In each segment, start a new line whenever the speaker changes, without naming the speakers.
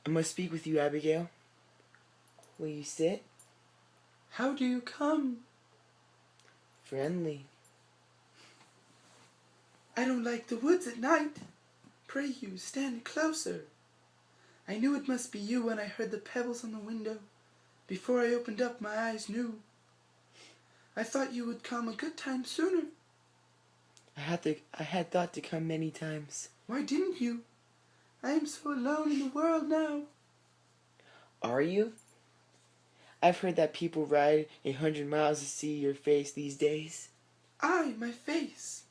I must speak with you, Abigail. Will you sit?
How do you come?
Friendly.
I don't like the woods at night. Pray you, stand closer. I knew it must be you when I heard the pebbles on the window. Before I opened up, my eyes knew. I thought you would come a good time sooner.
I had thought to come many times.
Why didn't you? I am so alone in the world now.
Are you? I've heard that people ride 100 miles to see your face these days.
My face.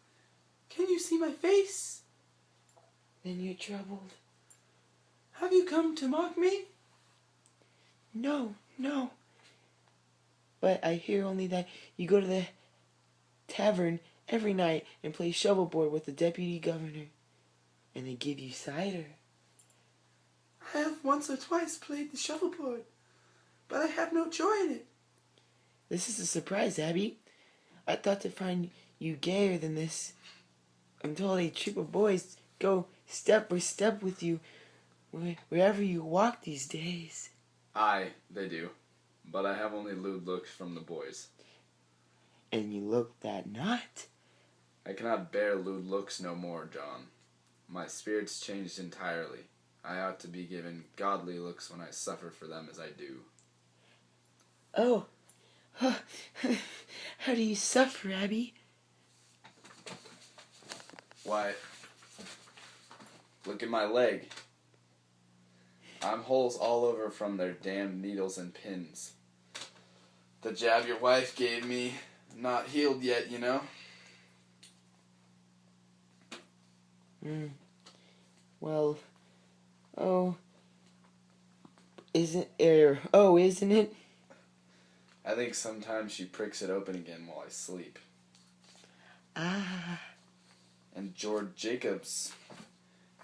Can you see my face?
Then you're troubled.
Have you come to mock me?
No. But I hear only that you go to the tavern every night and play shovelboard with the deputy governor. And they give you cider.
I have once or twice played the shovelboard, but I have no joy in it.
This is a surprise, Abby. I thought to find you gayer than this. I'm told a troop of boys go step by step with you wherever you walk these days.
Aye, they do. But I have only lewd looks from the boys.
And you look that not.
I cannot bear lewd looks no more, John. My spirit's changed entirely. I ought to be given godly looks when I suffer for them as I do.
Oh, how do you suffer, Abby?
Why, look at my leg. I'm holes all over from their damned needles and pins. The jab your wife gave me, not healed yet, you know?
Well, isn't it?
I think sometimes she pricks it open again while I sleep.
Ah.
And George Jacobs,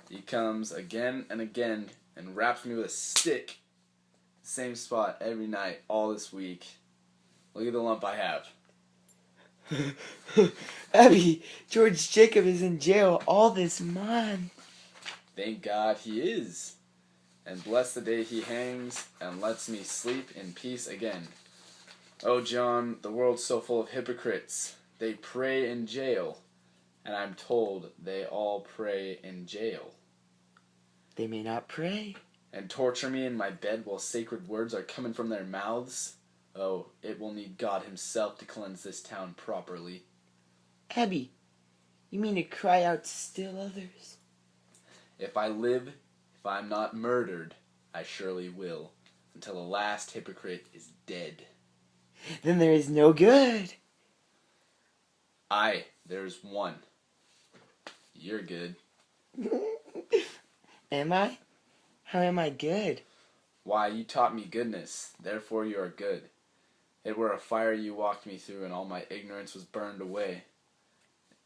he comes again and again and raps me with a stick. Same spot every night, all this week. Look at the lump I have.
Abby, George Jacob is in jail all this month.
Thank God he is. And bless the day he hangs and lets me sleep in peace again. Oh, John, the world's so full of hypocrites. They pray in jail. And I'm told they all pray in jail.
They may not pray.
And torture me in my bed while sacred words are coming from their mouths. Oh, it will need God himself to cleanse this town properly.
Abby, you mean to cry out to still others?
If I live, if I'm not murdered, I surely will, until the last hypocrite is dead.
Then there is no good.
Aye, there's one. You're good.
Am I? How am I good?
Why, you taught me goodness, therefore you are good. It were a fire you walked me through, and all my ignorance was burned away.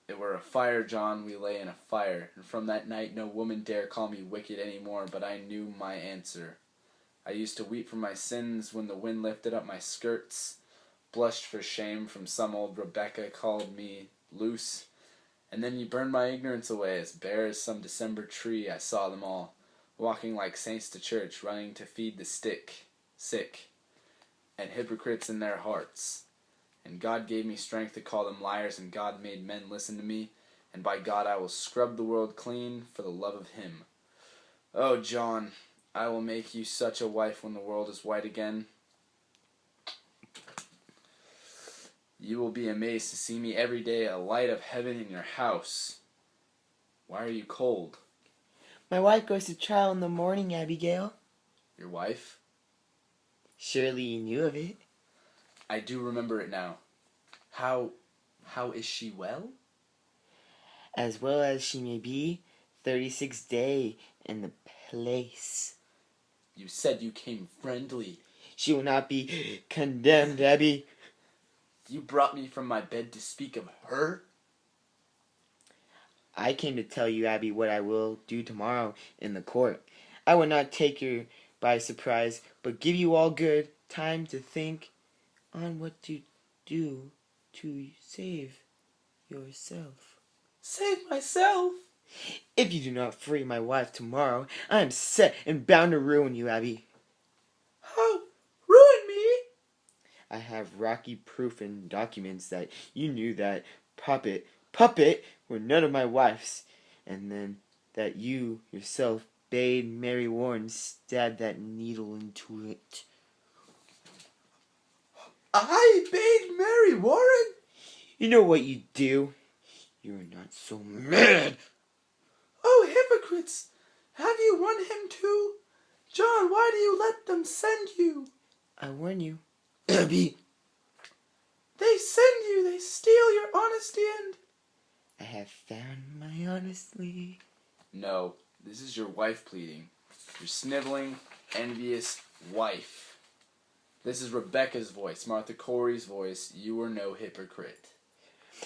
It were a fire, John, we lay in a fire, and from that night no woman dare call me wicked any more, but I knew my answer. I used to weep for my sins when the wind lifted up my skirts, blushed for shame from some old Rebecca called me loose, and then you burned my ignorance away, as bare as some December tree I saw them all, walking like saints to church, running to feed the sick, and hypocrites in their hearts. And God gave me strength to call them liars, and God made men listen to me, and by God I will scrub the world clean for the love of him. Oh, John, I will make you such a wife when the world is white again. You will be amazed to see me every day a light of heaven in your house. Why are you cold?
My wife goes to trial in the morning, Abigail.
Your wife?
Surely you knew of it.
I do remember it now. How is she well?
As well as she may be, 36th day in the place.
You said you came friendly.
She will not be condemned, Abby.
You brought me from my bed to speak of her?
I came to tell you, Abby, what I will do tomorrow in the court. I will not take you by surprise, but give you all good time to think on what to do to save yourself.
Save myself?
If you do not free my wife tomorrow, I am set and bound to ruin you, Abby.
How? Ruin me?
I have rocky proof and documents that you knew that Puppet were none of my wives, and then that you yourself bade Mary Warren stab that needle into it.
I bade Mary Warren?
You know what you do. You are not so mad.
Oh, hypocrites! Have you won him too? John, why do you let them send you?
I warn you, Abby.
They send you, they steal your honesty and...
I have found my honestly.
No, this is your wife pleading. Your sniveling, envious wife. This is Rebecca's voice, Martha Corey's voice. You are no hypocrite.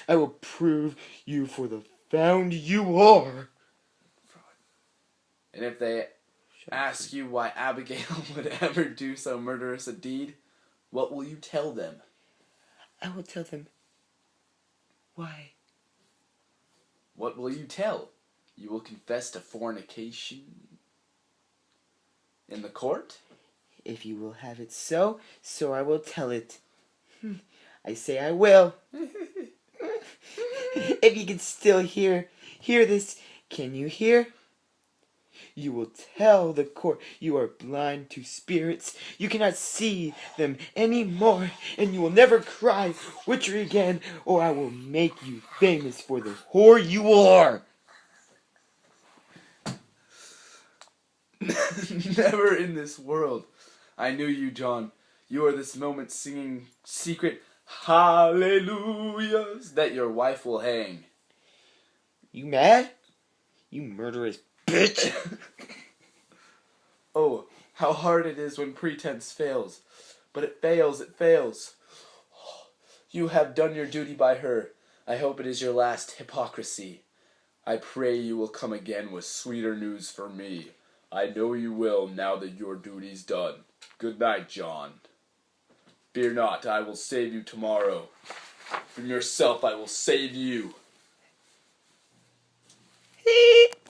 I will prove you for the found you are.
And if they ask you why Abigail would ever do so murderous a deed, what will you tell them?
I will tell them why.
What will you tell? You will confess to fornication in the court?
If you will have it so I will tell it. I say I will. If you can still hear this, can you hear? You will tell the court you are blind to spirits. You cannot see them anymore, and you will never cry witchery again, or I will make you famous for the whore you are.
Never in this world. I knew you, John. You are this moment singing secret hallelujahs that your wife will hang.
You mad? You murderous bitch.
Oh, how hard it is when pretense fails. But it fails, it fails. You have done your duty by her. I hope it is your last hypocrisy. I pray you will come again with sweeter news for me. I know you will now that your duty's done. Good night, John. Fear not, I will save you tomorrow. From yourself I will save you.